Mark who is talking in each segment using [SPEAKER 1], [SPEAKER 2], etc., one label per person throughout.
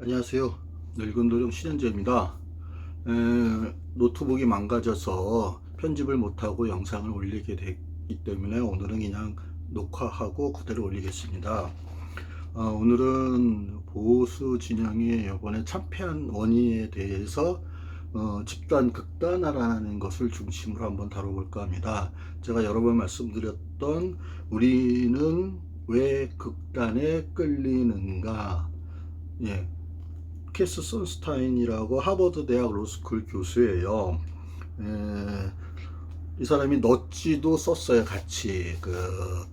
[SPEAKER 1] 안녕하세요. 늙은 도령 신현재입니다. 노트북이 망가져서 편집을 못하고 영상을 올리게 됐기 때문에 오늘은 그냥 녹화하고 그대로 올리겠습니다. 오늘은 보수 진영이 이번에 참패한 원인에 대해서 집단 극단화라는 것을 중심으로 한번 다뤄볼까 합니다. 제가 여러 번 말씀드렸던 우리는 왜 극단에 끌리는가, 예, 캐스 선스타인이라고 하버드 대학 로스쿨 교수예요. 이 사람이 넛지도 썼어요. 같이 그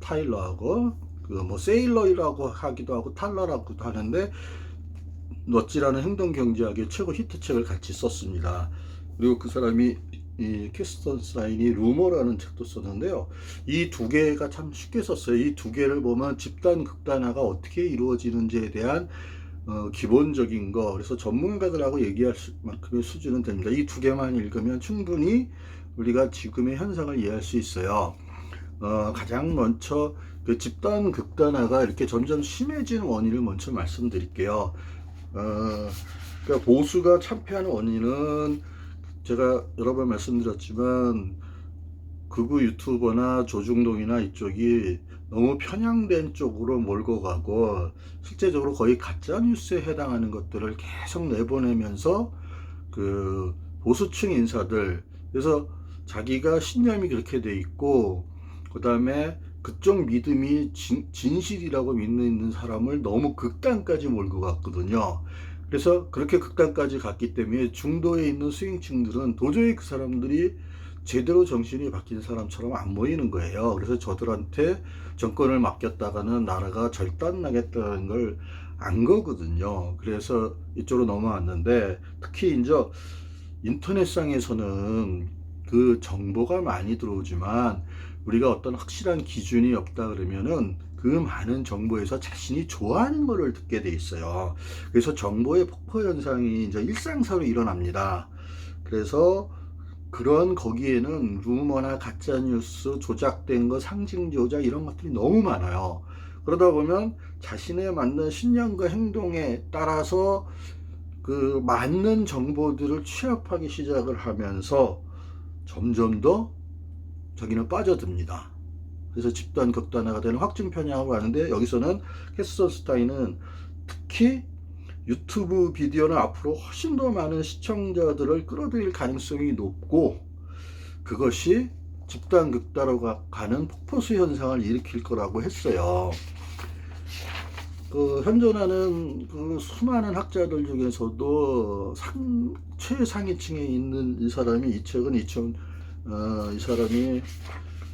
[SPEAKER 1] 타일러하고 그 뭐 세일러라고 하기도 하고 탈러라고도 하는데 넛지라는 행동 경제학의 최고 히트책을 같이 썼습니다. 그리고 그 사람이 이 캐스 선스타인이 루머라는 책도 썼는데요. 이 두 개가 참 쉽게 썼어요. 이 두 개를 보면 집단 극단화가 어떻게 이루어지는지에 대한 기본적인 거, 그래서 전문가들하고 얘기할 만큼의 수준은 됩니다. 이 두 개만 읽으면 충분히 우리가 지금의 현상을 이해할 수 있어요. 가장 먼저 그 집단 극단화가 이렇게 점점 심해지는 원인을 먼저 말씀드릴게요. 그러니까 보수가 참패하는 원인은 제가 여러 번 말씀드렸지만 극우 유튜버나 조중동이나 이쪽이 너무 편향된 쪽으로 몰고 가고 실제적으로 거의 가짜 뉴스에 해당하는 것들을 계속 내보내면서 그 보수층 인사들, 그래서 자기가 신념이 그렇게 돼 있고 그 다음에 그쪽 믿음이 진실이라고 믿는 사람을 너무 극단까지 몰고 갔거든요. 그래서 그렇게 극단까지 갔기 때문에 중도에 있는 스윙층들은 도저히 그 사람들이 제대로 정신이 바뀐 사람처럼 안 보이는 거예요. 그래서 저들한테 정권을 맡겼다가는 나라가 절단나겠다는 걸 안 거거든요. 그래서 이쪽으로 넘어왔는데, 특히 이제 인터넷상에서는 그 정보가 많이 들어오지만 우리가 어떤 확실한 기준이 없다 그러면은 그 많은 정보에서 자신이 좋아하는 거를 듣게 돼 있어요. 그래서 정보의 폭포 현상이 이제 일상사로 일어납니다. 그래서 그런 거기에는 루머나 가짜뉴스, 조작된 거, 상징 조작 이런 것들이 너무 많아요. 그러다 보면 자신에 맞는 신념과 행동에 따라서 그 맞는 정보들을 취합하기 시작을 하면서 점점 더 자기는 빠져듭니다. 그래서 집단 극단화가 되는 확증 편향으로 하는데, 여기서는 캐스터스타인은 특히 유튜브 비디오는 앞으로 훨씬 더 많은 시청자들을 끌어들일 가능성이 높고 그것이 집단 극단화로 가는 폭포수 현상을 일으킬 거라고 했어요. 그 현존하는 그 수많은 학자들 중에서도 최상위층에 있는 이 사람이 이 책은 이 사람이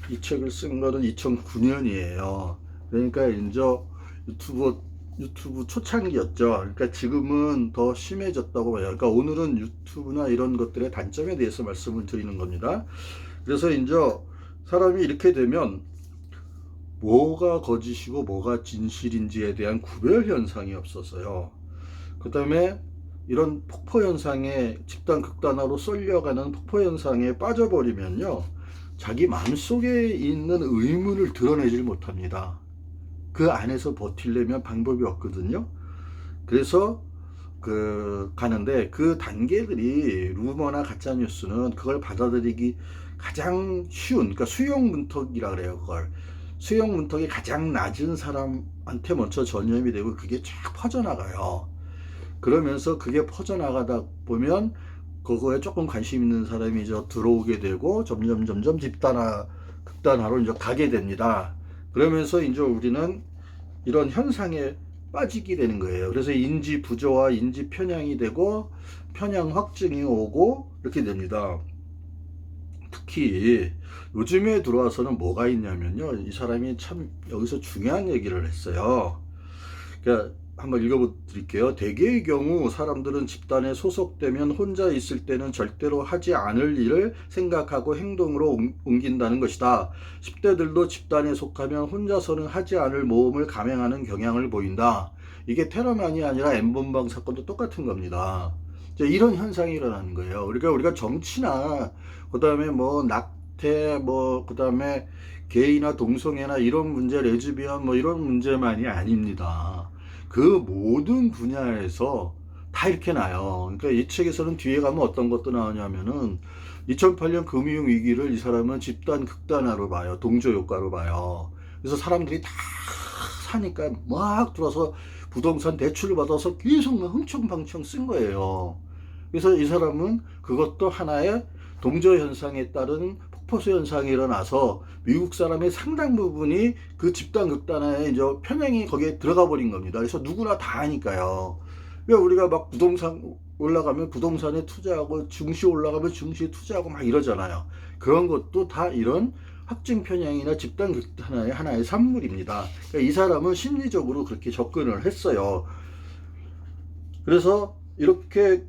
[SPEAKER 1] 이 책을 쓴 거는 2009년이에요. 그러니까 이제 유튜브 초창기였죠. 그러니까 지금은 더 심해졌다고 봐요. 그러니까 오늘은 유튜브나 이런 것들의 단점에 대해서 말씀을 드리는 겁니다. 그래서 이제 사람이 이렇게 되면 뭐가 거짓이고 뭐가 진실인지에 대한 구별 현상이 없어서요. 그 다음에 이런 폭포 현상에, 집단 극단화로 쏠려가는 폭포 현상에 빠져버리면요, 자기 마음속에 있는 의문을 드러내질 못합니다. 그 안에서 버틸려면 방법이 없거든요. 그래서 가는데 그 단계들이, 루머나 가짜뉴스는 그걸 받아들이기 가장 쉬운, 그러니까 수용 문턱이라 그래요. 그걸 수용 문턱이 가장 낮은 사람한테 먼저 전염이 되고 그게 쫙 퍼져나가요. 그러면서 그게 퍼져나가다 보면 그거에 조금 관심 있는 사람이 이제 들어오게 되고 점점 극단화로 이제 가게 됩니다. 그러면서 이제 우리는 이런 현상에 빠지게 되는 거예요. 그래서 인지 부조와 인지 편향이 되고 편향 확증이 오고 이렇게 됩니다. 특히 요즘에 들어와서는 뭐가 있냐면요, 이 사람이 참 여기서 중요한 얘기를 했어요. 그러니까 한번 읽어드릴게요. 대개의 경우 사람들은 집단에 소속되면 혼자 있을 때는 절대로 하지 않을 일을 생각하고 행동으로 옮긴다는 것이다. 10대들도 집단에 속하면 혼자서는 하지 않을 모험을 감행하는 경향을 보인다. 이게 테러만이 아니라 N번방 사건도 똑같은 겁니다. 이런 현상이 일어나는 거예요. 그러니까 우리가 정치나 그 다음에 뭐 낙태, 뭐 그 다음에 게이나 동성애나 이런 문제, 레즈비언 뭐 이런 문제만이 아닙니다. 그 모든 분야에서 다 이렇게 나요. 그러니까 이 책에서는 뒤에 가면 어떤 것도 나오냐면은 2008년 금융위기를 이 사람은 집단 극단화로 봐요. 동조효과로 봐요. 그래서 사람들이 다 사니까 막 들어서 부동산 대출을 받아서 계속 막 흥청망청 쓴 거예요. 그래서 이 사람은 그것도 하나의 동조 현상에 따른 폭포수 현상이 일어나서 미국 사람의 상당 부분이 그 집단 극단화에 이제 편향이 거기에 들어가 버린 겁니다. 그래서 누구나 다 아니까요. 그러니까 우리가 막 부동산 올라가면 부동산에 투자하고 증시 올라가면 증시에 투자하고 막 이러잖아요. 그런 것도 다 이런 확증 편향이나 집단 극단화의 하나의 산물입니다. 그러니까 이 사람은 심리적으로 그렇게 접근을 했어요. 그래서 이렇게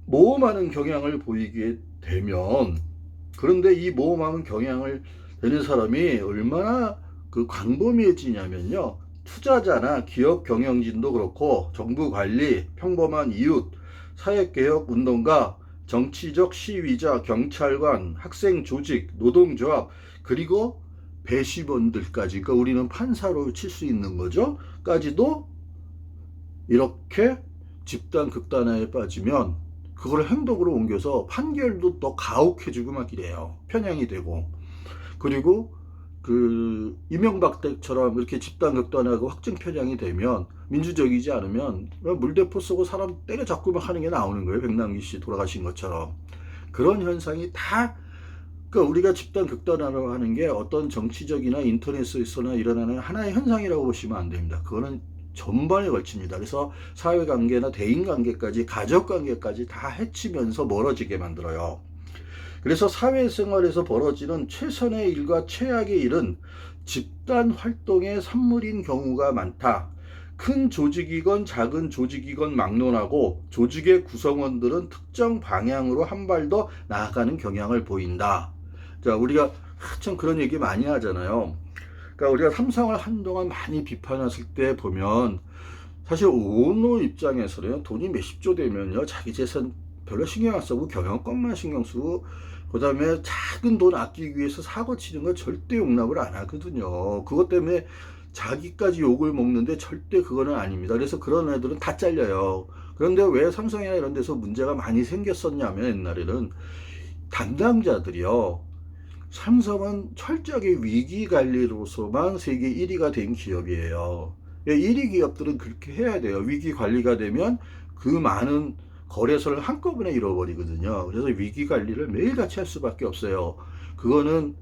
[SPEAKER 1] 모험하는 경향을 보이게 되면, 그런데 이 모험하는 경향을 되는 사람이 얼마나 광범위해지냐면요. 투자자나 기업 경영진도 그렇고 정부 관리, 평범한 이웃, 사회개혁 운동가, 정치적 시위자, 경찰관, 학생 조직, 노동조합, 그리고 배심원들까지, 그러니까 우리는 판사로 칠 수 있는 거죠. 까지도 이렇게 집단 극단화에 빠지면 그걸 행동으로 옮겨서 판결도 더 가혹해지고 막 이래요. 편향이 되고. 그리고 이명박 때처럼 이렇게 집단 극단화하고 확증 편향이 되면, 민주적이지 않으면 물대포 쏘고 사람 때려잡고 막 하는 게 나오는 거예요. 백남기 씨 돌아가신 것처럼. 그런 현상이 다, 그러니까 우리가 집단 극단화라고 하는 게 어떤 정치적이나 인터넷에서나 일어나는 하나의 현상이라고 보시면 안 됩니다. 그거는 전반에 걸칩니다. 그래서 사회관계나 대인관계까지, 가족관계까지 다 해치면서 멀어지게 만들어요. 그래서 사회생활에서 벌어지는 최선의 일과 최악의 일은 집단 활동의 산물인 경우가 많다. 큰 조직이건 작은 조직이건 막론하고 조직의 구성원들은 특정 방향으로 한 발 더 나아가는 경향을 보인다. 자, 우리가 참 그런 얘기 많이 하잖아요. 그러니까 우리가 삼성을 한동안 많이 비판했을 때 보면, 사실 오너 입장에서는 돈이 몇십조 되면요, 자기 재산 별로 신경 안 쓰고 경영권만 신경 쓰고, 그 다음에 작은 돈 아끼기 위해서 사고 치는 건 절대 용납을 안 하거든요. 그것 때문에 자기까지 욕을 먹는데 절대 그거는 아닙니다. 그래서 그런 애들은 다 잘려요. 그런데 왜 삼성이나 이런 데서 문제가 많이 생겼었냐면, 옛날에는 담당자들이요, 삼성은 철저하게 위기관리로서만 세계 1위가 된 기업이에요. 1위 기업들은 그렇게 해야 돼요. 위기관리가 되면 그 많은 거래소를 한꺼번에 잃어버리거든요. 그래서 위기관리를 매일같이 할 수밖에 없어요. 그거는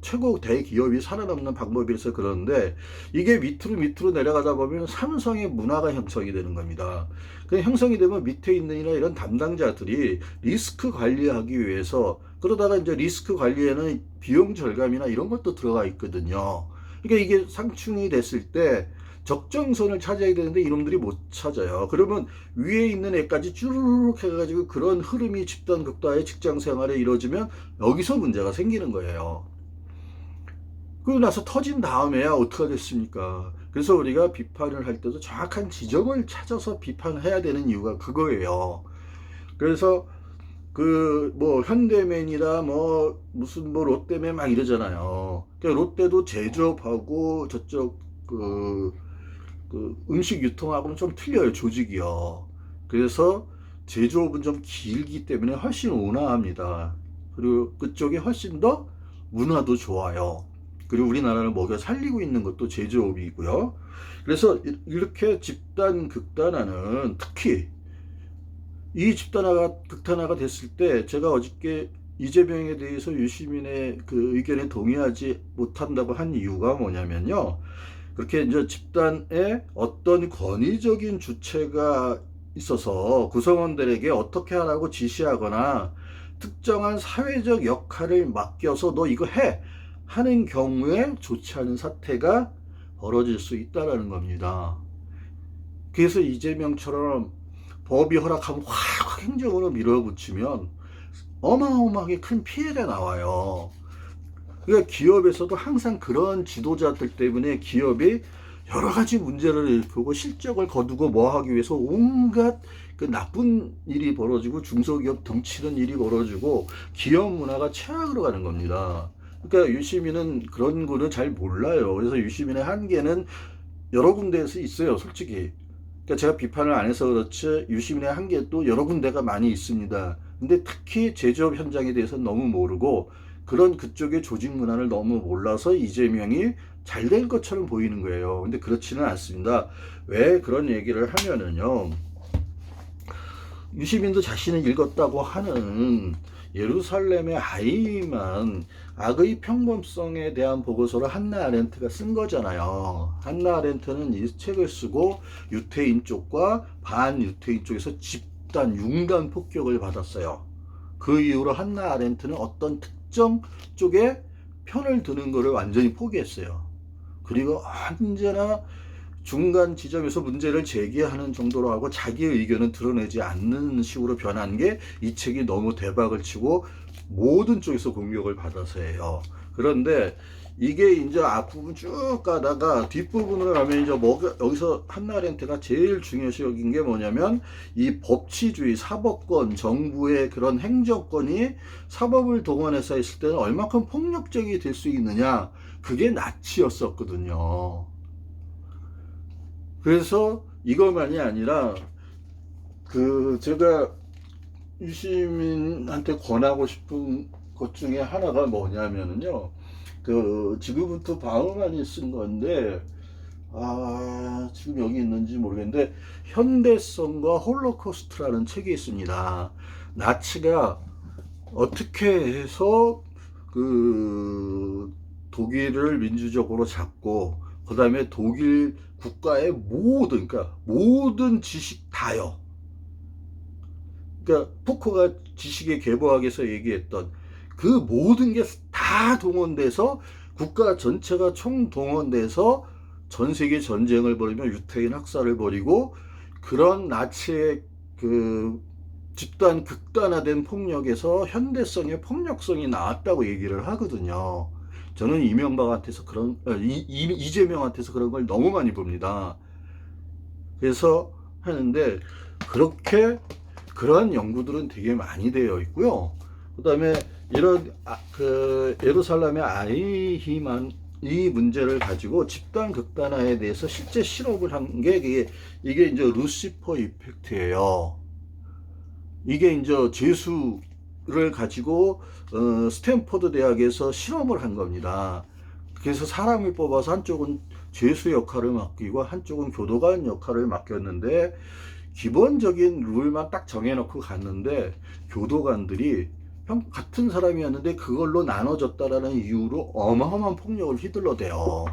[SPEAKER 1] 최고 대기업이 살아남는 방법이라서 그러는데, 이게 밑으로 내려가다 보면 삼성의 문화가 형성이 되는 겁니다. 그 형성이 되면 밑에 있는 이런 담당자들이 리스크 관리하기 위해서, 그러다가 이제 리스크 관리에는 비용 절감이나 이런 것도 들어가 있거든요. 그러니까 이게 상충이 됐을 때 적정선을 찾아야 되는데 이놈들이 못 찾아요. 그러면 위에 있는 애까지 쭈르륵 해가지고 그런 흐름이 집단 극단의 직장 생활에 이루어지면 여기서 문제가 생기는 거예요. 그러고 나서 터진 다음에야 어떻게 하겠습니까? 그래서 우리가 비판을 할 때도 정확한 지점을 찾아서 비판을 해야 되는 이유가 그거예요. 그래서 현대맨이다 무슨 롯데맨 막 이러잖아요. 그러니까 롯데도 제조업하고 저쪽 음식 유통하고는 좀 틀려요, 조직이요. 그래서 제조업은 좀 길기 때문에 훨씬 온화합니다. 그리고 그쪽이 훨씬 더 문화도 좋아요. 그리고 우리나라를 먹여 살리고 있는 것도 제조업이고요. 그래서 이렇게 집단 극단화는, 특히 이 집단화가 극단화가 됐을 때, 제가 어저께 이재명에 대해서 유시민의 의견에 동의하지 못한다고 한 이유가 뭐냐면요, 그렇게 이제 집단에 어떤 권위적인 주체가 있어서 구성원들에게 어떻게 하라고 지시하거나 특정한 사회적 역할을 맡겨서 너 이거 해 하는 경우에 좋지 않은 사태가 벌어질 수 있다는 겁니다. 그래서 이재명처럼 법이 허락하면 확 행정으로 밀어붙이면 어마어마하게 큰 피해가 나와요. 그러니까 기업에서도 항상 그런 지도자들 때문에 기업이 여러 가지 문제를 일으키고 실적을 거두고 뭐 하기 위해서 온갖 나쁜 일이 벌어지고 중소기업 덩치는 일이 벌어지고 기업 문화가 최악으로 가는 겁니다. 그러니까 유시민은 그런 거는 잘 몰라요. 그래서 유시민의 한계는 여러 군데에서 있어요, 솔직히. 그러니까 제가 비판을 안 해서 그렇지 유시민의 한계도 여러 군데가 많이 있습니다. 근데 특히 제조업 현장에 대해서 너무 모르고 그런 그쪽의 조직 문화를 너무 몰라서 이재명이 잘 될 것처럼 보이는 거예요. 근데 그렇지는 않습니다. 왜 그런 얘기를 하면은요. 유시민도 자신이 읽었다고 하는 예루살렘의 아이만 악의 평범성에 대한 보고서를 한나 아렌트가 쓴 거잖아요. 한나 아렌트는 이 책을 쓰고 유태인 쪽과 반유태인 쪽에서 집단 융단 폭격을 받았어요. 그 이후로 한나 아렌트는 어떤 특정 쪽에 편을 드는 것을 완전히 포기했어요. 그리고 언제나 중간 지점에서 문제를 제기하는 정도로 하고 자기의 의견은 드러내지 않는 식으로 변한 게 이 책이 너무 대박을 치고 모든 쪽에서 공격을 받아서예요. 그런데 이게 이제 앞부분 쭉 가다가 뒷부분으로 가면 이제 여기서 한나 아렌트가 제일 중요시 여긴 게 뭐냐면 이 법치주의, 사법권, 정부의 그런 행정권이 사법을 동원해서 했을 때는 얼마큼 폭력적이 될 수 있느냐, 그게 나치였었거든요. 그래서 이것만이 아니라 제가 유시민한테 권하고 싶은 것 중에 하나가 뭐냐면은요, 지금부터 바우만이 쓴 건데, 지금 여기 있는지 모르겠는데, 현대성과 홀로코스트라는 책이 있습니다. 나치가 어떻게 해서 독일을 민주적으로 잡고, 그 다음에 독일 국가의 그러니까 모든 지식 다요. 그러니까 푸코가 지식의 개보학에서 얘기했던 그 모든 게 다 동원돼서 국가 전체가 총동원돼서 전 세계 전쟁을 벌이며 유태인 학살을 벌이고 그런 나치의 집단 극단화된 폭력에서 현대성의 폭력성이 나왔다고 얘기를 하거든요. 저는 이명박한테서 이재명한테서 그런 걸 너무 많이 봅니다. 그래서 하는데 그러한 연구들은 되게 많이 되어 있고요. 그 다음에 이런 예루살렘의 아이히만 이 문제를 가지고 집단 극단화에 대해서 실제 실험을 한 게 이게 이제 루시퍼 이펙트예요. 이게 이제 죄수를 가지고 스탠포드 대학에서 실험을 한 겁니다. 그래서 사람을 뽑아서 한쪽은 죄수 역할을 맡기고 한쪽은 교도관 역할을 맡겼는데 기본적인 룰만 딱 정해놓고 갔는데 교도관들이 같은 사람이었는데 그걸로 나눠졌다라는 이유로 어마어마한 폭력을 휘둘러대요.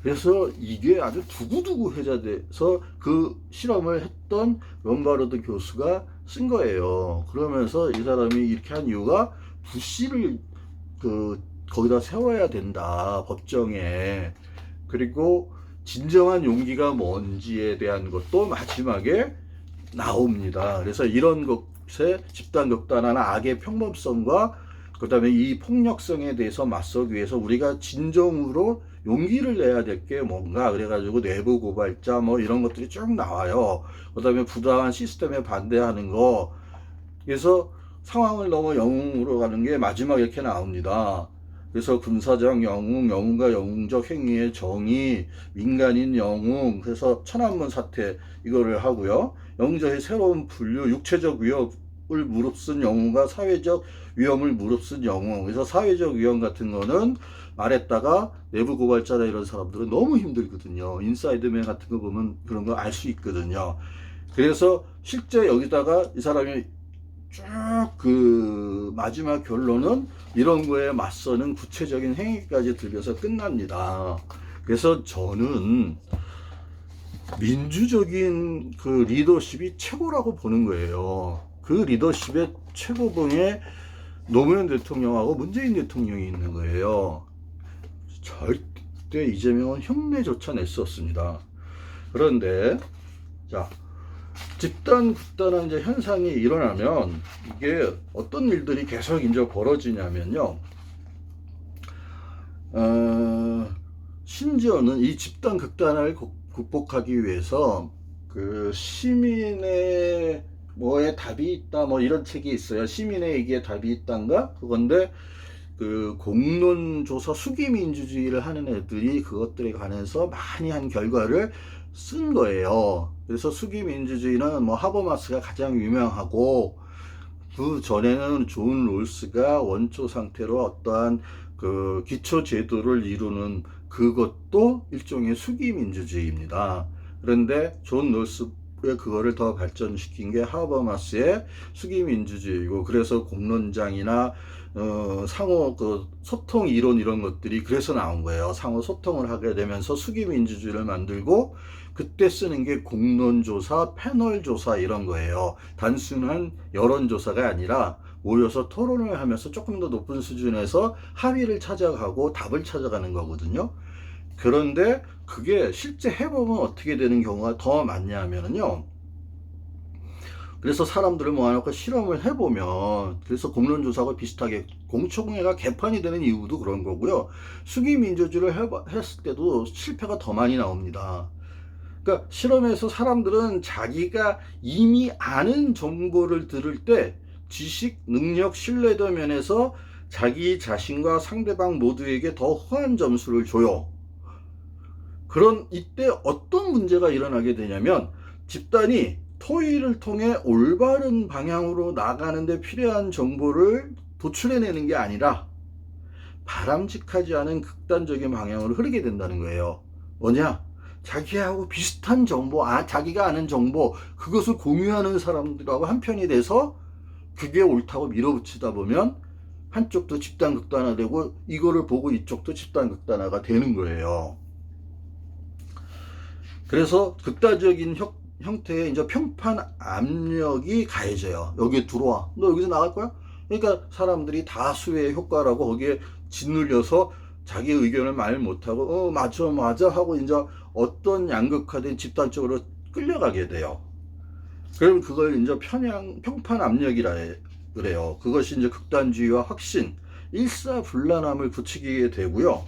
[SPEAKER 1] 그래서 이게 아주 두고두고 회자돼서 그 실험을 했던 롬바르드 교수가 쓴 거예요. 그러면서 이 사람이 이렇게 한 이유가 부시를 거기다 세워야 된다, 법정에. 그리고 진정한 용기가 뭔지에 대한 것도 마지막에 나옵니다. 그래서 이런 것에 집단 극단화나 악의 평범성과 그 다음에 이 폭력성에 대해서 맞서기 위해서 우리가 진정으로 용기를 내야 될 게 뭔가, 그래가지고 내부 고발자 뭐 이런 것들이 쭉 나와요. 그 다음에 부당한 시스템에 반대하는 거. 그래서 상황을 넘어 영웅으로 가는 게 마지막에 이렇게 나옵니다. 그래서 군사적 영웅, 영웅과 영웅적 행위의 정의, 민간인 영웅, 그래서 천안문 사태 이거를 하고요. 영웅적의 새로운 분류, 육체적 위협을 무릅쓴 영웅과 사회적 위험을 무릅쓴 영웅. 그래서 사회적 위험 같은 거는 말했다가 내부 고발자나 이런 사람들은 너무 힘들거든요. 인사이드맨 같은 거 보면 그런 거 알 수 있거든요. 그래서 실제 여기다가 이 사람이 쭉 마지막 결론은 이런 거에 맞서는 구체적인 행위까지 들여서 끝납니다. 그래서 저는 민주적인 리더십이 최고라고 보는 거예요. 그 리더십의 최고봉에 노무현 대통령하고 문재인 대통령이 있는 거예요. 절대 이재명은 흉내조차 낼 수 없습니다. 그런데 자, 집단 극단화 이제 현상이 일어나면 이게 어떤 일들이 계속 이제 벌어지냐면요. 심지어는 이 집단 극단화를 극복하기 위해서 시민의 뭐에 답이 있다 뭐 이런 책이 있어요. 시민의 얘기에 답이 있단가 그건데 공론조사 수기민주주의를 하는 애들이 그것들에 관해서 많이 한 결과를 쓴 거예요. 그래서 수기민주주의는 뭐 하버마스가 가장 유명하고, 그 전에는 존 롤스가 원초 상태로 어떠한 그 기초 제도를 이루는 그것도 일종의 수기민주주의입니다. 그런데 존 롤스의 그거를 더 발전시킨 게 하버마스의 수기민주주의고, 그래서 공론장이나 상호 그 소통 이론 이런 것들이 그래서 나온 거예요. 상호 소통을 하게 되면서 수기민주주의를 만들고, 그때 쓰는 게 공론조사, 패널조사 이런 거예요. 단순한 여론조사가 아니라 모여서 토론을 하면서 조금 더 높은 수준에서 합의를 찾아가고 답을 찾아가는 거거든요. 그런데 그게 실제 해보면 어떻게 되는 경우가 더 많냐면요. 그래서 사람들을 모아놓고 실험을 해보면, 그래서 공론조사하고 비슷하게 공청회가 개판이 되는 이유도 그런 거고요. 수기민주주의를 했을 때도 실패가 더 많이 나옵니다. 그러니까 실험에서 사람들은 자기가 이미 아는 정보를 들을 때 지식, 능력, 신뢰도 면에서 자기 자신과 상대방 모두에게 더 후한 점수를 줘요. 그런 이때 어떤 문제가 일어나게 되냐면, 집단이 토의를 통해 올바른 방향으로 나가는데 필요한 정보를 도출해내는 게 아니라 바람직하지 않은 극단적인 방향으로 흐르게 된다는 거예요. 뭐냐? 자기하고 비슷한 정보, 자기가 아는 정보, 그것을 공유하는 사람들하고 한편이 돼서 그게 옳다고 밀어붙이다 보면 한쪽도 집단 극단화되고, 이거를 보고 이쪽도 집단 극단화가 되는 거예요. 그래서 극단적인 형태의 이제 평판 압력이 가해져요. 여기 들어와. 너 여기서 나갈 거야? 그러니까 사람들이 다수의 효과라고 거기에 짓눌려서 자기 의견을 말 못하고, 맞아 하고 이제 어떤 양극화된 집단적으로 끌려가게 돼요. 그럼 그걸 이제 평판 압력이라 그래요. 그것이 이제 극단주의와 확신, 일사불란함을 부추기게 되고요.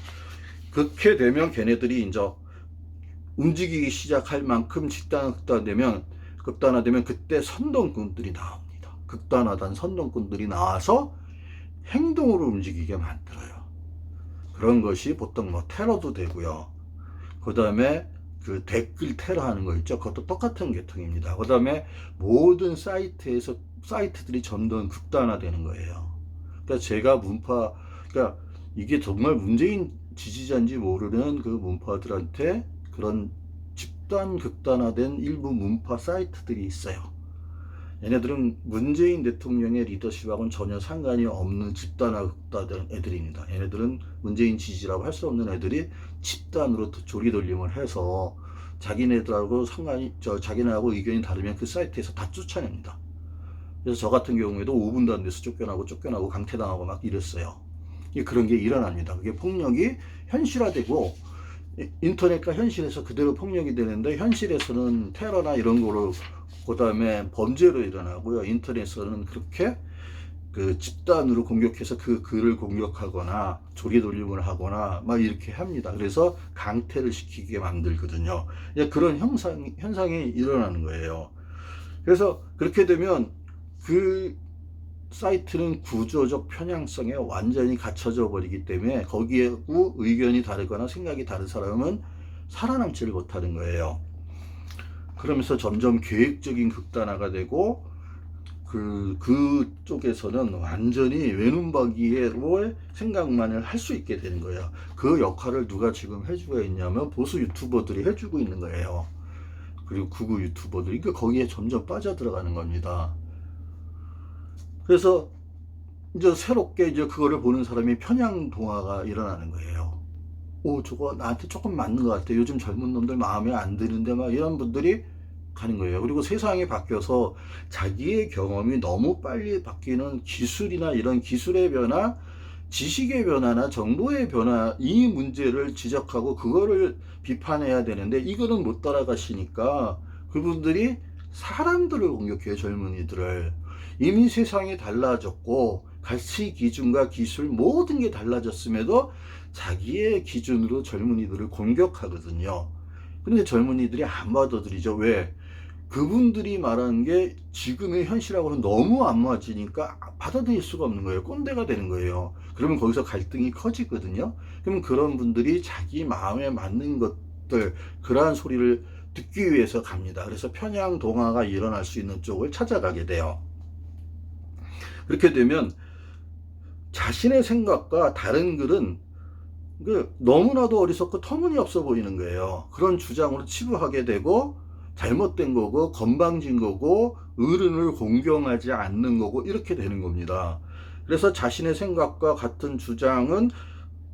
[SPEAKER 1] 그렇게 되면 걔네들이 이제 움직이기 시작할 만큼 극단화되면 그때 선동꾼들이 나옵니다. 극단화된 선동꾼들이 나와서 행동으로 움직이게 만들어요. 그런 것이 보통 뭐 테러도 되고요. 그 다음에 그 댓글 테러 하는 거 있죠. 그것도 똑같은 계통입니다. 그 다음에 모든 사이트들이 점점 극단화되는 거예요. 그러니까 제가 그러니까 이게 정말 문재인 지지자인지 모르는 그 문파들한테 그런 집단 극단화된 일부 문파 사이트들이 있어요. 얘네들은 문재인 대통령의 리더십하고는 전혀 상관이 없는 집단화 극단화된 애들입니다. 얘네들은 문재인 지지라고 할 수 없는 애들이 집단으로 조리돌림을 해서 자기네들하고 자기네하고 의견이 다르면 그 사이트에서 다 쫓아냅니다. 그래서 저 같은 경우에도 5분도 안 돼서 쫓겨나고 강퇴당하고 막 이랬어요. 그런 게 일어납니다. 그게 폭력이 현실화되고, 인터넷과 현실에서 그대로 폭력이 되는데, 현실에서는 테러나 이런 거로, 그 다음에 범죄로 일어나고요. 인터넷에서는 그렇게 그 집단으로 공격해서 그 글을 공격하거나 조리돌림을 하거나 막 이렇게 합니다. 그래서 강퇴를 시키게 만들거든요. 그런 현상이 일어나는 거예요. 그래서 그렇게 되면 그 사이트는 구조적 편향성에 완전히 갇혀져 버리기 때문에 거기에 의견이 다르거나 생각이 다른 사람은 살아남지를 못하는 거예요. 그러면서 점점 계획적인 극단화가 되고, 그쪽에서는 완전히 외눈박이로 생각만을 할 수 있게 되는 거예요. 그 역할을 누가 지금 해주고 있냐면 보수 유튜버들이 해주고 있는 거예요. 그리고 극우 유튜버들이 거기에 점점 빠져들어가는 겁니다. 그래서 이제 새롭게 이제 그거를 보는 사람이 편향 동화가 일어나는 거예요. 저거 나한테 조금 맞는 것 같아. 요즘 젊은 놈들 마음에 안 드는데 막 이런 분들이 가는 거예요. 그리고 세상이 바뀌어서 자기의 경험이 너무 빨리 바뀌는 기술이나 이런 기술의 변화, 지식의 변화나 정보의 변화, 이 문제를 지적하고 그거를 비판해야 되는데 이거는 못 따라가시니까 그분들이 사람들을 공격해요. 젊은이들을. 이미 세상이 달라졌고 가치 기준과 기술 모든 게 달라졌음에도 자기의 기준으로 젊은이들을 공격하거든요. 근데 젊은이들이 안 받아들이죠. 왜? 그분들이 말하는 게 지금의 현실하고는 너무 안 맞으니까 받아들일 수가 없는 거예요. 꼰대가 되는 거예요. 그러면 거기서 갈등이 커지거든요. 그럼 그런 분들이 자기 마음에 맞는 것들, 그러한 소리를 듣기 위해서 갑니다. 그래서 편향 동화가 일어날 수 있는 쪽을 찾아가게 돼요. 그렇게 되면 자신의 생각과 다른 글은 너무나도 어리석고 터무니없어 보이는 거예요. 그런 주장으로 치부하게 되고 잘못된 거고 건방진 거고 어른을 공경하지 않는 거고 이렇게 되는 겁니다. 그래서 자신의 생각과 같은 주장은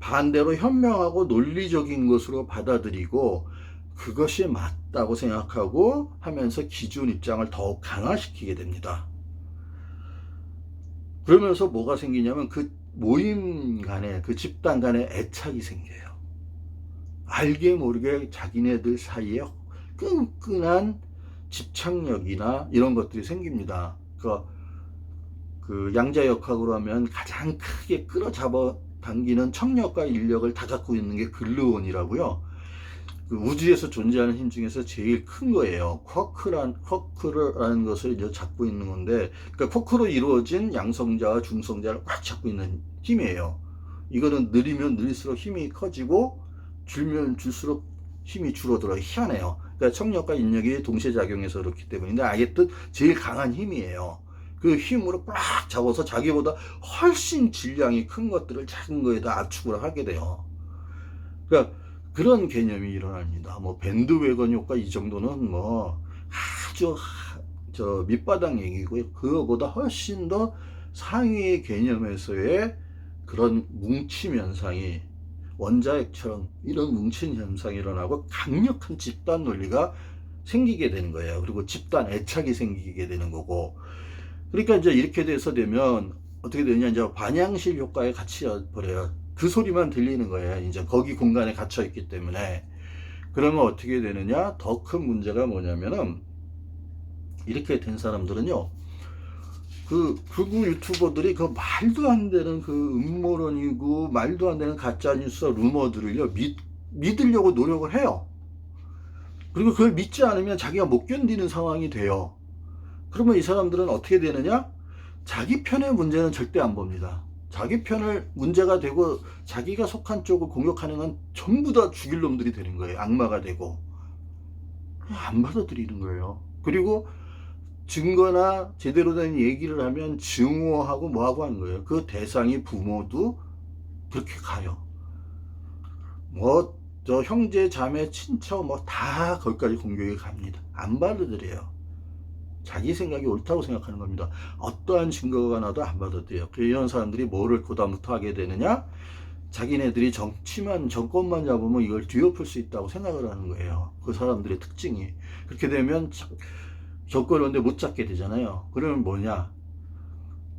[SPEAKER 1] 반대로 현명하고 논리적인 것으로 받아들이고 그것이 맞다고 생각하고 하면서 기존 입장을 더욱 강화시키게 됩니다. 그러면서 뭐가 생기냐면 그 모임 간에 그 집단 간에 애착이 생겨요. 알게 모르게 자기네들 사이에 끈끈한 집착력이나 이런 것들이 생깁니다. 그 양자역학으로 하면 가장 크게 끌어잡아 당기는 청력과 인력을 다 갖고 있는 게 글루온이라고요. 그 우주에서 존재하는 힘 중에서 제일 큰 거예요. 쿼크라는 것을 이제 잡고 있는 건데, 그러니까 쿼크로 이루어진 양성자와 중성자를 꽉 잡고 있는 힘이에요. 이거는 느리면 느릴수록 힘이 커지고 줄면 줄수록 힘이 줄어들어요. 희한해요. 그러니까 청력과 인력이 동시에 작용해서 그렇기 때문인데, 알겠듯 제일 강한 힘이에요. 그 힘으로 꽉 잡아서 자기보다 훨씬 질량이 큰 것들을 작은 거에다 압축을 하게 돼요. 그러니까 그런 개념이 일어납니다. 뭐 밴드웨건 효과 이 정도는 뭐 아주 저 밑바닥 얘기고요. 그거보다 훨씬 더 상위의 개념에서의 그런 뭉침 현상이 원자핵처럼 이런 뭉친 현상이 일어나고 강력한 집단 논리가 생기게 되는 거예요. 그리고 집단 애착이 생기게 되는 거고. 그러니까 이제 이렇게 돼서 되면 어떻게 되냐, 이제 반향실 효과에 갇혀 버려요. 그 소리만 들리는 거예요. 이제 거기 공간에 갇혀 있기 때문에. 그러면 어떻게 되느냐? 더 큰 문제가 뭐냐면은, 이렇게 된 사람들은요, 그 극우 유튜버들이 그 말도 안 되는 그 음모론이고 말도 안 되는 가짜뉴스 루머들을요 믿으려고 노력을 해요. 그리고 그걸 믿지 않으면 자기가 못 견디는 상황이 돼요. 그러면 이 사람들은 어떻게 되느냐? 자기 편의 문제는 절대 안 봅니다. 자기 편을 문제가 되고 자기가 속한 쪽을 공격하는 건 전부 다 죽일 놈들이 되는 거예요. 악마가 되고. 안 받아들이는 거예요. 그리고 증거나 제대로 된 얘기를 하면 증오하고 뭐하고 하는 거예요. 그 대상이 부모도 그렇게 가요. 뭐 저 형제 자매 친척 뭐 다 거기까지 공격이 갑니다. 안 받아들여요. 자기 생각이 옳다고 생각하는 겁니다. 어떠한 증거가 나도 안 받아들여요. 이런 사람들이 뭐를 고다부터 하게 되느냐? 자기네들이 정권만 잡으면 이걸 뒤엎을 수 있다고 생각을 하는 거예요. 그 사람들의 특징이. 그렇게 되면 정권을 못 잡게 되잖아요. 그러면 뭐냐?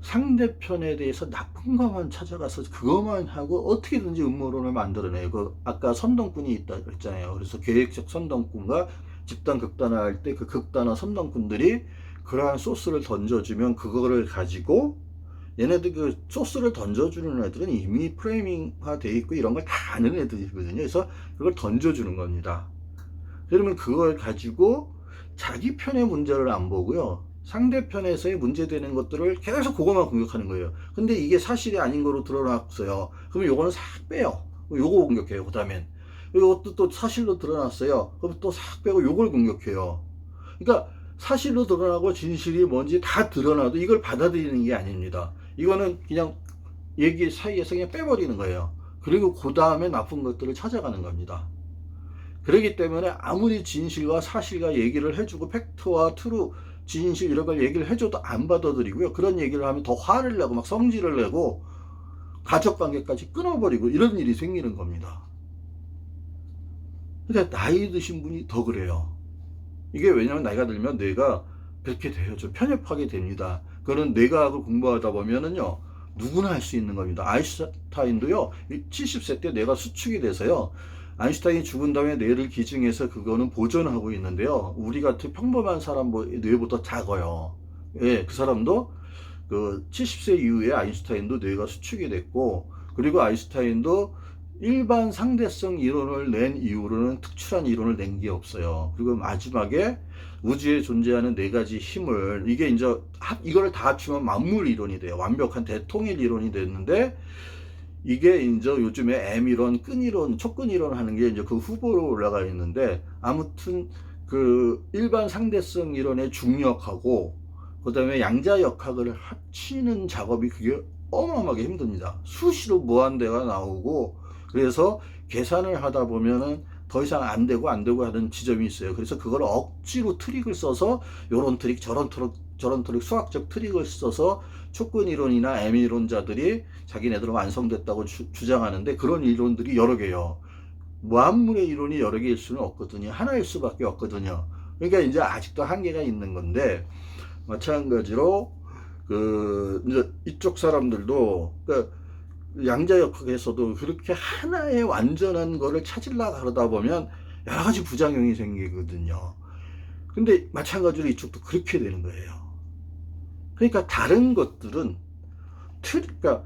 [SPEAKER 1] 상대편에 대해서 나쁜 것만 찾아가서 그것만 하고 어떻게든지 음모론을 만들어내요. 아까 선동꾼이 있다 그랬잖아요. 그래서 계획적 선동꾼과 집단 극단화할 때 그 극단화 선동꾼들이 그러한 소스를 던져주면 그거를 가지고 얘네들 그 소스를 던져주는 애들은 이미 프레이밍화 돼 있고 이런 걸 다 아는 애들이거든요. 그래서 그걸 던져주는 겁니다. 그러면 그걸 가지고 자기 편의 문제를 안 보고요. 상대편에서의 문제되는 것들을 계속 그것만 공격하는 거예요. 근데 이게 사실이 아닌 거로 드러났어요. 그러면 요거는 싹 빼요. 요거 공격해요. 그 다음엔 이것도 또 사실로 드러났어요. 그럼 또 싹 빼고 요걸 공격해요. 그러니까 사실로 드러나고 진실이 뭔지 다 드러나도 이걸 받아들이는 게 아닙니다. 이거는 그냥 얘기 사이에서 그냥 빼버리는 거예요. 그리고 그 다음에 나쁜 것들을 찾아가는 겁니다. 그렇기 때문에 아무리 진실과 사실과 얘기를 해주고 팩트와 트루 진실 이런 걸 얘기를 해줘도 안 받아들이고요. 그런 얘기를 하면 더 화를 내고 막 성질을 내고 가족관계까지 끊어버리고 이런 일이 생기는 겁니다. 근데 나이 드신 분이 더 그래요. 이게 왜냐면 나이가 들면 뇌가 그렇게 돼요. 좀 편협하게 됩니다. 그거는 뇌과학을 공부하다 보면은요, 누구나 할 수 있는 겁니다. 아인슈타인도요, 70세 때 뇌가 수축이 돼서요, 아인슈타인이 죽은 다음에 뇌를 기증해서 그거는 보존하고 있는데요, 우리 같은 평범한 사람 뇌보다 작아요. 예, 그 사람도 그 70세 이후에 아인슈타인도 뇌가 수축이 됐고, 그리고 아인슈타인도 일반 상대성 이론을 낸 이후로는 특출한 이론을 낸 게 없어요. 그리고 마지막에 우주에 존재하는 네 가지 힘을, 이게 이제 이거를 다 합치면 만물 이론이 돼요. 완벽한 대통일 이론이 됐는데, 이게 이제 요즘에 M 이론, 끈 이론, 촉근 이론 하는 게 이제 그 후보로 올라가 있는데, 아무튼 그 일반 상대성 이론의 중력하고 그다음에 양자역학을 합치는 작업이 그게 어마어마하게 힘듭니다. 수시로 무한대가 나오고, 그래서 계산을 하다 보면은 더 이상 안 되고 하는 지점이 있어요. 그래서 그걸 억지로 트릭을 써서 요런 트릭 저런 트릭 수학적 트릭을 써서 촉근 이론이나 M 이론자들이 자기네들은 완성됐다고 주장하는데, 그런 이론들이 여러 개요. 무한물의 이론이 여러 개일 수는 없거든요. 하나일 수밖에 없거든요. 그러니까 이제 아직도 한계가 있는 건데, 마찬가지로 이제 이쪽 사람들도 양자역학에서도 그렇게 하나의 완전한 거를 찾으려고 그러다 보면 여러 가지 부작용이 생기거든요. 근데 마찬가지로 이쪽도 그렇게 되는 거예요. 그러니까 다른 것들은 그러니까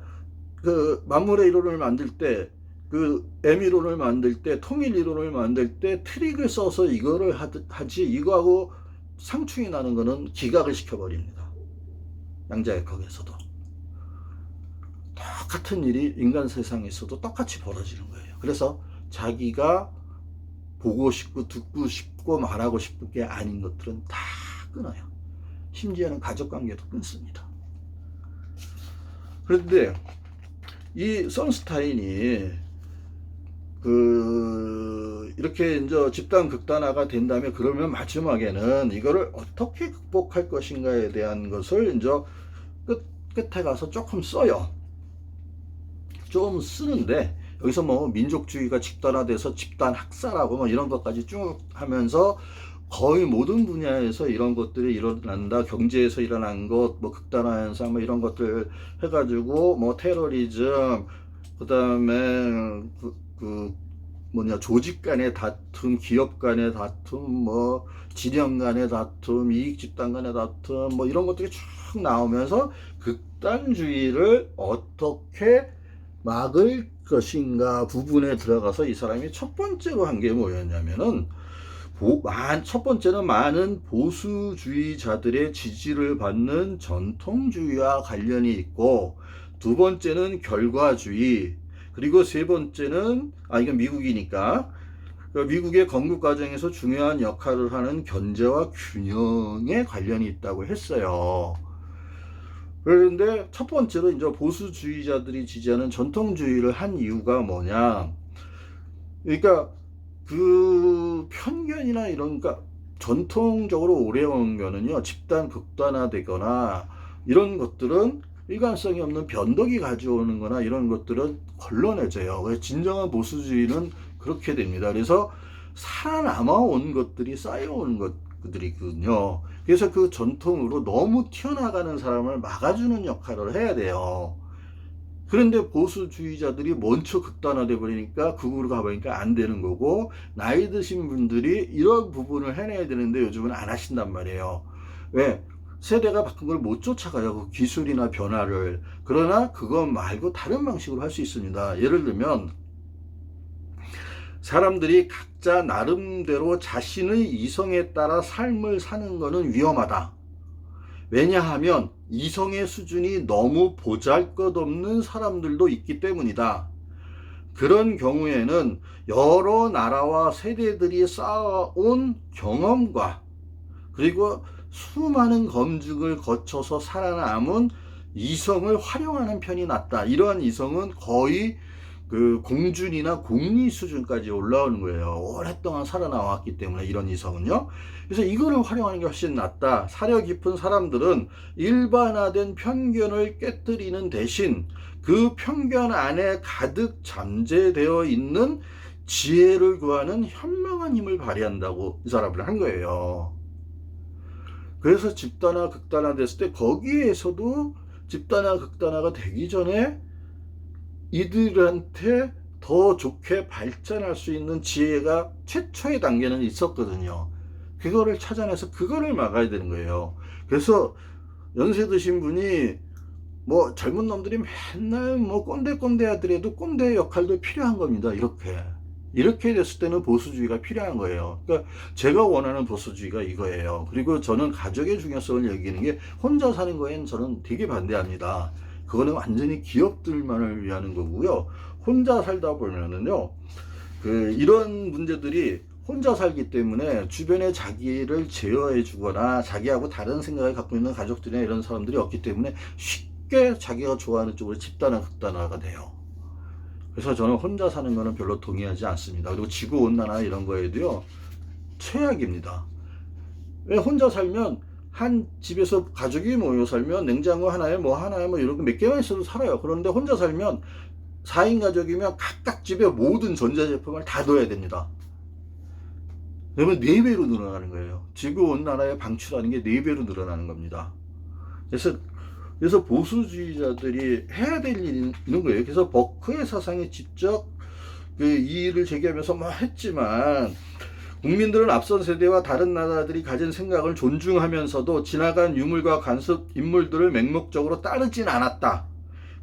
[SPEAKER 1] 그 만물의 이론을 만들 때, 그 M 이론을 만들 때, 통일 이론을 만들 때 트릭을 써서 이거를 하지, 이거하고 상충이 나는 거는 기각을 시켜버립니다. 양자역학에서도 똑같은 일이 인간 세상에서도 똑같이 벌어지는 거예요. 그래서 자기가 보고 싶고 듣고 싶고 말하고 싶은 게 아닌 것들은 다 끊어요. 심지어는 가족관계도 끊습니다. 그런데 이 선스타인이 이렇게 이제 집단 극단화가 된다면, 그러면 마지막에는 이거를 어떻게 극복할 것인가에 대한 것을 이제 끝에 가서 조금 써요. 좀 쓰는데, 여기서 뭐 민족주의가 집단화돼서 집단 학살하고 뭐 이런 것까지 쭉 하면서 거의 모든 분야에서 이런 것들이 일어난다. 경제에서 일어난 것, 뭐 극단화 현상, 뭐 이런 것들 해가지고 뭐 테러리즘, 그다음에 조직 간의 다툼, 기업 간의 다툼, 뭐 진영 간의 다툼, 이익 집단 간의 다툼, 뭐 이런 것들이 쭉 나오면서 극단주의를 어떻게 막을 것인가 부분에 들어가서 이 사람이 첫 번째로 한 게 뭐였냐면은, 첫 번째는 많은 보수주의자들의 지지를 받는 전통주의와 관련이 있고, 두 번째는 결과주의, 그리고 세 번째는 이건 미국이니까 미국의 건국 과정에서 중요한 역할을 하는 견제와 균형에 관련이 있다고 했어요. 그런데 첫 번째로 이제 보수주의자들이 지지하는 전통주의를 한 이유가 뭐냐? 그러니까 그 편견이나 이런, 그러니까 전통적으로 오래온 거는요, 집단 극단화되거나 이런 것들은 일관성이 없는 변덕이 가져오는 거나 이런 것들은 걸러내져요. 진정한 보수주의는 그렇게 됩니다. 그래서 살아남아 온 것들이 쌓여온 것들이거든요. 그래서 그 전통으로 너무 튀어나가는 사람을 막아주는 역할을 해야 돼요. 그런데 보수주의자들이 먼저 극단화돼 버리니까 극으로 가버리니까 안 되는 거고, 나이 드신 분들이 이런 부분을 해내야 되는데 요즘은 안 하신단 말이에요. 왜? 세대가 바꾼 걸 못 쫓아가요. 그 기술이나 변화를. 그러나 그것 말고 다른 방식으로 할 수 있습니다. 예를 들면 사람들이 각자 나름대로 자신의 이성에 따라 삶을 사는 것은 위험하다. 왜냐하면 이성의 수준이 너무 보잘것없는 사람들도 있기 때문이다. 그런 경우에는 여러 나라와 세대들이 쌓아온 경험과 그리고 수많은 검증을 거쳐서 살아남은 이성을 활용하는 편이 낫다. 이러한 이성은 거의 그 공준이나 공리 수준까지 올라오는 거예요. 오랫동안 살아나왔기 때문에 이런 이성은요. 그래서 이거를 활용하는 게 훨씬 낫다. 사려 깊은 사람들은 일반화된 편견을 깨뜨리는 대신 그 편견 안에 가득 잠재되어 있는 지혜를 구하는 현명한 힘을 발휘한다고 이 사람을 한 거예요. 그래서 집단화, 극단화 됐을 때 거기에서도 집단화, 극단화가 되기 전에 이들한테 더 좋게 발전할 수 있는 지혜가 최초의 단계는 있었거든요. 그거를 찾아내서 그거를 막아야 되는 거예요. 그래서 연세 드신 분이 뭐 젊은 놈들이 맨날 뭐 꼰대 하더라도 꼰대 역할도 필요한 겁니다. 이렇게 됐을 때는 보수주의가 필요한 거예요. 그러니까 제가 원하는 보수주의가 이거예요. 그리고 저는 가족의 중요성을 여기는 게, 혼자 사는 거엔 저는 되게 반대합니다. 그거는 완전히 기업들만을 위한 거고요. 혼자 살다 보면은요, 이런 문제들이 혼자 살기 때문에 주변에 자기를 제어해 주거나 자기하고 다른 생각을 갖고 있는 가족들이나 이런 사람들이 없기 때문에 쉽게 자기가 좋아하는 쪽으로 집단화 극단화가 돼요. 그래서 저는 혼자 사는 거는 별로 동의하지 않습니다. 그리고 지구온난화 이런 거에도요, 최악입니다. 왜 혼자 살면 한 집에서 가족이 모여 살면 냉장고 하나에 뭐 하나에 뭐 이런 거 몇 개만 있어도 살아요. 그런데 혼자 살면 4인 가족이면 각각 집에 모든 전자제품을 다 둬야 됩니다. 그러면 4배로 늘어나는 거예요. 지구온난화에 방출하는 게 4배로 늘어나는 겁니다. 그래서 보수주의자들이 해야 될 일이 있는 거예요. 그래서 버크의 사상이 직접 이 일을 제기하면서 뭐 했지만, 국민들은 앞선 세대와 다른 나라들이 가진 생각을 존중하면서도 지나간 유물과 간섭 인물들을 맹목적으로 따르진 않았다.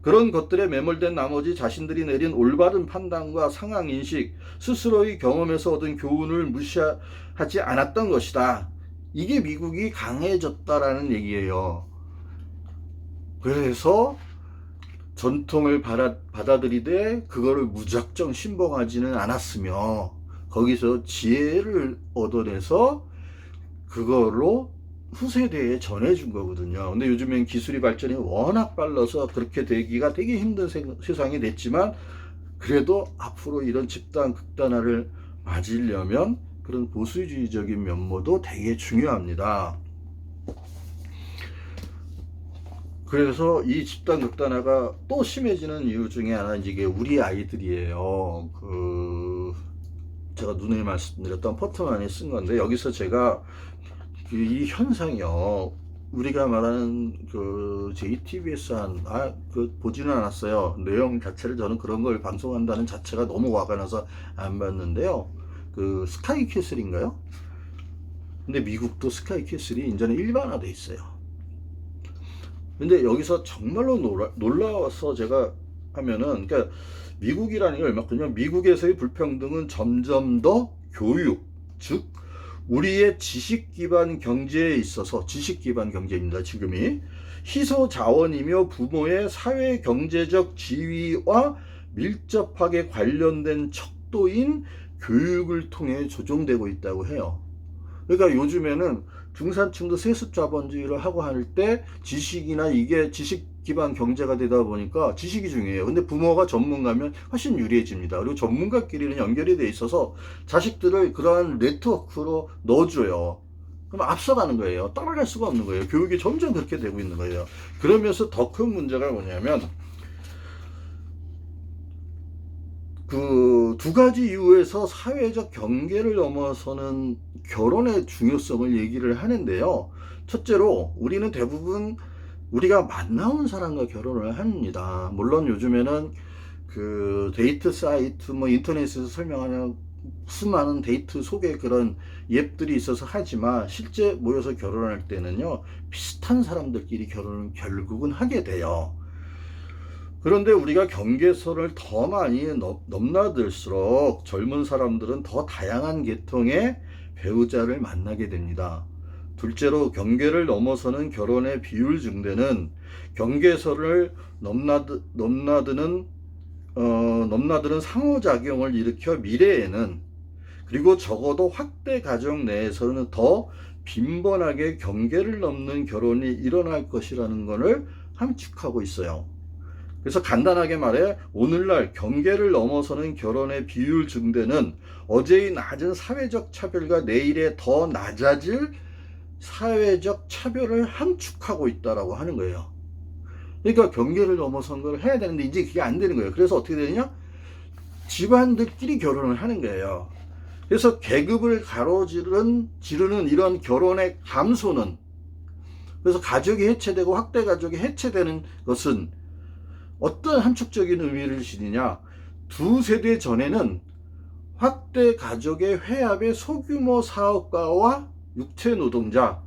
[SPEAKER 1] 그런 것들에 매몰된 나머지 자신들이 내린 올바른 판단과 상황인식, 스스로의 경험에서 얻은 교훈을 무시하지 않았던 것이다. 이게 미국이 강해졌다라는 얘기예요. 그래서 전통을 받아들이되 그거를 무작정 신봉하지는 않았으며, 거기서 지혜를 얻어내서 그걸로 후세대에 전해준 거거든요. 근데 요즘엔 기술이 발전이 워낙 빨라서 그렇게 되기가 되게 힘든 세상이 됐지만, 그래도 앞으로 이런 집단 극단화를 맞으려면 그런 보수주의적인 면모도 되게 중요합니다. 그래서 이 집단 극단화가 또 심해지는 이유 중에 하나, 이게 우리 아이들이에요. 제가 누누이 말씀드렸던 포트만이 쓴 건데, 여기서 제가 이 현상이요, 우리가 말하는 JTBS 보지는 않았어요. 내용 자체를. 저는 그런 걸 방송한다는 자체가 너무 화가 나서 안 봤는데요. 스카이캐슬인가요? 근데 미국도 스카이캐슬이 이제는 일반화돼 있어요. 근데 여기서 정말로 놀라워서 제가 하면은, 그러니까 미국이라는 게 얼마큼이냐, 미국에서의 불평등은 점점 더 교육, 즉 우리의 지식 기반 경제에 있어서, 지식 기반 경제입니다, 지금이 희소 자원이며 부모의 사회 경제적 지위와 밀접하게 관련된 척도인 교육을 통해 조정되고 있다고 해요. 그러니까 요즘에는 중산층도 세습자본주의를 하고 할 때 지식이나 이게 지식 기반 경제가 되다 보니까 지식이 중요해요. 근데 부모가 전문가면 훨씬 유리해집니다. 그리고 전문가끼리는 연결이 돼 있어서 자식들을 그러한 네트워크로 넣어줘요. 그럼 앞서가는 거예요. 따라갈 수가 없는 거예요. 교육이 점점 그렇게 되고 있는 거예요. 그러면서 더 큰 문제가 뭐냐면, 두 가지 이유에서 사회적 경계를 넘어서는 결혼의 중요성을 얘기를 하는데요. 첫째로, 우리는 대부분 우리가 만나온 사람과 결혼을 합니다. 물론 요즘에는 데이트 사이트, 인터넷에서 설명하는 수많은 데이트 속에 그런 앱들이 있어서 하지만, 실제 모여서 결혼할 때는요, 비슷한 사람들끼리 결혼을 결국은 하게 돼요. 그런데 우리가 경계선을 더 많이 넘나들수록 젊은 사람들은 더 다양한 계통의 배우자를 만나게 됩니다. 둘째로, 경계를 넘어서는 결혼의 비율 증대는 경계선을 넘나드는 상호작용을 일으켜 미래에는, 그리고 적어도 확대 가정 내에서는 더 빈번하게 경계를 넘는 결혼이 일어날 것이라는 것을 함축하고 있어요. 그래서 간단하게 말해, 오늘날 경계를 넘어서는 결혼의 비율 증대는 어제의 낮은 사회적 차별과 내일의 더 낮아질 사회적 차별을 함축하고 있다라고 하는 거예요. 그러니까 경계를 넘어선 걸 해야 되는데 이제 그게 안 되는 거예요. 그래서 어떻게 되느냐? 집안들끼리 결혼을 하는 거예요. 그래서 계급을 가로지르는 이런 결혼의 감소는, 그래서 가족이 해체되고 확대 가족이 해체되는 것은 어떤 함축적인 의미를 지니냐, 두 세대 전에는 확대 가족의 회합의 소규모 사업가와 육체 노동자,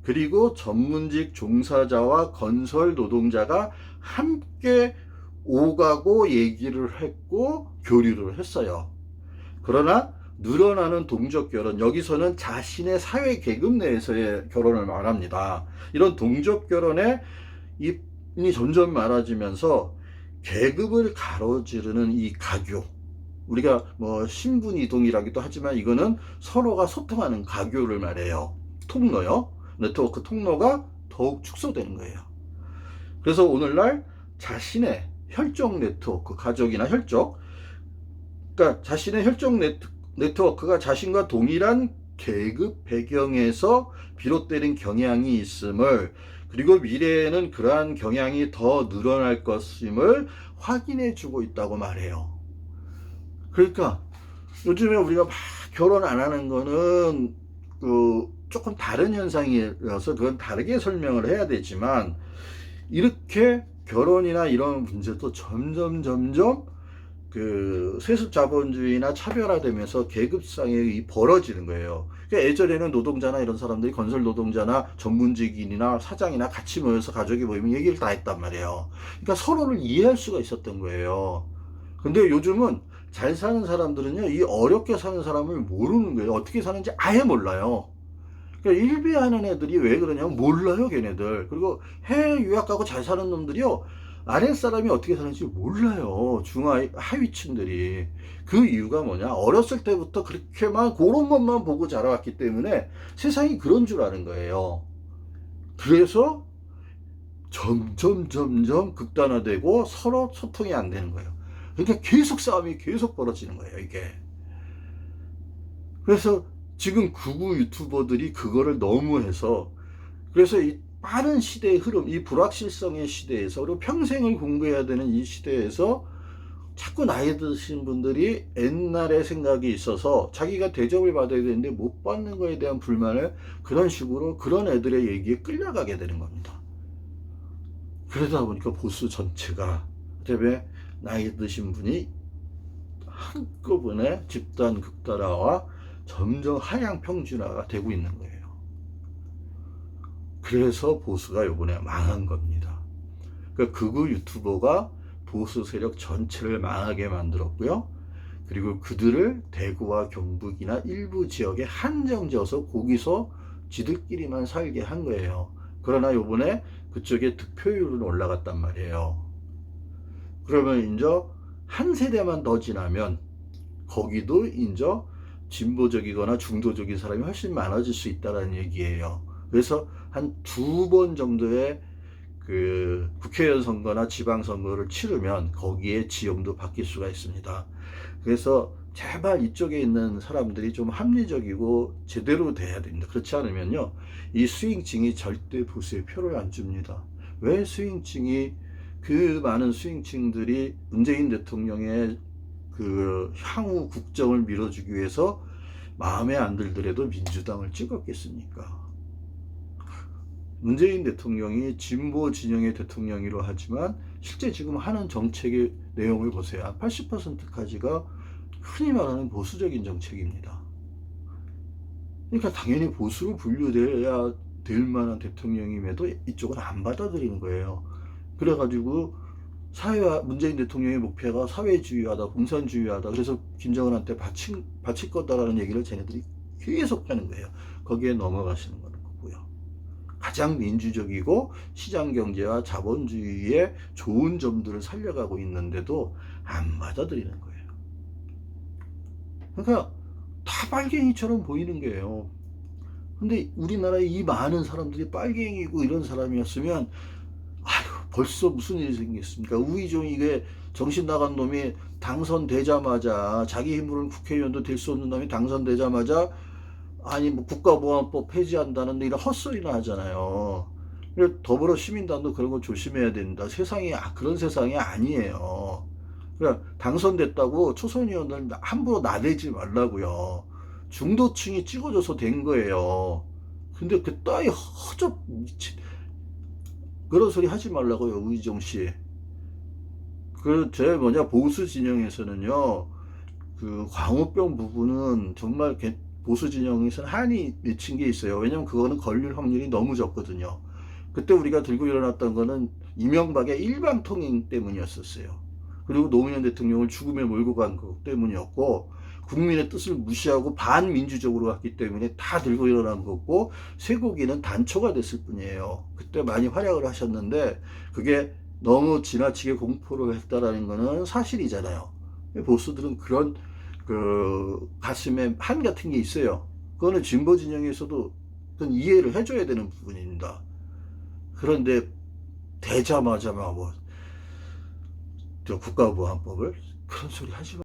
[SPEAKER 1] 그리고 전문직 종사자와 건설 노동자가 함께 오가고 얘기를 했고 교류를 했어요. 그러나 늘어나는 동적 결혼, 여기서는 자신의 사회 계급 내에서의 결혼을 말합니다. 이런 동적 결혼의 입이 점점 많아지면서 계급을 가로지르는 이 가교, 우리가 뭐 신분 이동이라기도 하지만 이거는 서로가 소통하는 가교를 말해요. 통로요. 네트워크 통로가 더욱 축소되는 거예요. 그래서 오늘날 자신의 혈족 네트워크, 가족이나 혈족, 그러니까 자신의 혈족 네트워크가 자신과 동일한 계급 배경에서 비롯되는 경향이 있음을, 그리고 미래에는 그러한 경향이 더 늘어날 것임을 확인해 주고 있다고 말해요. 그러니까 요즘에 우리가 막 결혼 안 하는 거는 조금 다른 현상이라서 그건 다르게 설명을 해야 되지만, 이렇게 결혼이나 이런 문제도 점점 세습 자본주의나 차별화되면서 계급상이 벌어지는 거예요. 그러니까 예전에는 노동자나 이런 사람들이 건설 노동자나 전문직인이나 사장이나 같이 모여서 가족이 모이면 얘기를 다 했단 말이에요. 그러니까 서로를 이해할 수가 있었던 거예요. 근데 요즘은 잘 사는 사람들은요, 이 어렵게 사는 사람을 모르는 거예요. 어떻게 사는지 아예 몰라요. 그러니까 일배하는 애들이 왜 그러냐면 몰라요, 걔네들. 그리고 해외 유학 가고 잘 사는 놈들이요, 아랫사람이 어떻게 사는지 몰라요. 하위층들이. 그 이유가 뭐냐? 어렸을 때부터 그렇게만 그런 것만 보고 자라왔기 때문에 세상이 그런 줄 아는 거예요. 그래서 점점 극단화되고 서로 소통이 안 되는 거예요. 그러니까 계속 싸움이 계속 벌어지는 거예요, 이게. 그래서 지금 극우 유튜버들이 그거를 너무 해서, 그래서 이 빠른 시대의 흐름, 이 불확실성의 시대에서, 그리고 평생을 공부해야 되는 이 시대에서 자꾸 나이 드신 분들이 옛날의 생각이 있어서 자기가 대접을 받아야 되는데 못 받는 거에 대한 불만을 그런 식으로 그런 애들의 얘기에 끌려가게 되는 겁니다. 그러다 보니까 보수 전체가, 그다음에 나이 드신 분이 한꺼번에 집단 극단화와 점점 하향 평준화가 되고 있는 거예요. 그래서 보수가 요번에 망한 겁니다. 그러니까 극우 유튜버가 보수 세력 전체를 망하게 만들었고요. 그리고 그들을 대구와 경북이나 일부 지역에 한정지어서 거기서 지들끼리만 살게 한 거예요. 그러나 요번에 그쪽에 득표율은 올라갔단 말이에요. 그러면 이제 한 세대만 더 지나면 거기도 이제 진보적이거나 중도적인 사람이 훨씬 많아질 수 있다는 얘기예요. 그래서 한 2번 정도의 그 국회의원 선거나 지방선거를 치르면 거기에 지형도 바뀔 수가 있습니다. 그래서 제발 이쪽에 있는 사람들이 좀 합리적이고 제대로 돼야 됩니다. 그렇지 않으면요, 이 스윙층이 절대 보수에 표를 안 줍니다. 왜 스윙층이, 그 많은 스윙층들이 문재인 대통령의 그 향후 국정을 밀어주기 위해서 마음에 안 들더라도 민주당을 찍었겠습니까? 문재인 대통령이 진보 진영의 대통령이라 하지만 실제 지금 하는 정책의 내용을 보세요. 80%까지가 흔히 말하는 보수적인 정책입니다. 그러니까 당연히 보수로 분류돼야 될 만한 대통령임에도 이쪽은 안 받아들이는 거예요. 그래가지고 문재인 대통령의 목표가 사회주의하다, 공산주의하다, 그래서 김정은한테 바칠 거다라는 얘기를 쟤네들이 계속 하는 거예요. 거기에 넘어가시는 거고요. 가장 민주적이고 시장경제와 자본주의의 좋은 점들을 살려가고 있는데도 안 받아들이는 거예요. 그러니까 다 빨갱이처럼 보이는 거예요. 근데 우리나라에 이 많은 사람들이 빨갱이고 이런 사람이었으면, 아유, 벌써 무슨 일이 생겼습니까? 우의정, 이게 정신 나간 놈이 당선되자마자, 자기 힘으로는 국회의원도 될 수 없는 놈이 당선되자마자, 아니 뭐 국가보안법 폐지한다는 이런 헛소리나 하잖아요. 더불어 시민단도 그런 거 조심해야 된다. 세상이 그런 세상이 아니에요. 그러니까 당선됐다고 초선 의원들 함부로 나대지 말라고요. 중도층이 찍어줘서 된 거예요. 근데 그 따위 허접 미친 그런 소리 하지 말라고요, 우의정 씨. 제 보수 진영에서는요, 그 광우병 부분은 정말 보수 진영에서는 한이 맺힌 게 있어요. 왜냐면 그거는 걸릴 확률이 너무 적거든요. 그때 우리가 들고 일어났던 거는 이명박의 일방통행 때문이었었어요. 그리고 노무현 대통령을 죽음에 몰고 간 것 때문이었고, 국민의 뜻을 무시하고 반민주적으로 갔기 때문에 다 들고 일어난 거고, 쇠고기는 단초가 됐을 뿐이에요. 그때 많이 활약을 하셨는데 그게 너무 지나치게 공포를 했다라는 거는 사실이잖아요. 보수들은 그런 그 가슴에 한 같은 게 있어요. 그거는 진보 진영에서도 그건 이해를 해줘야 되는 부분입니다. 그런데 되자마자 막 뭐 국가보안법을 그런 소리 하지 마.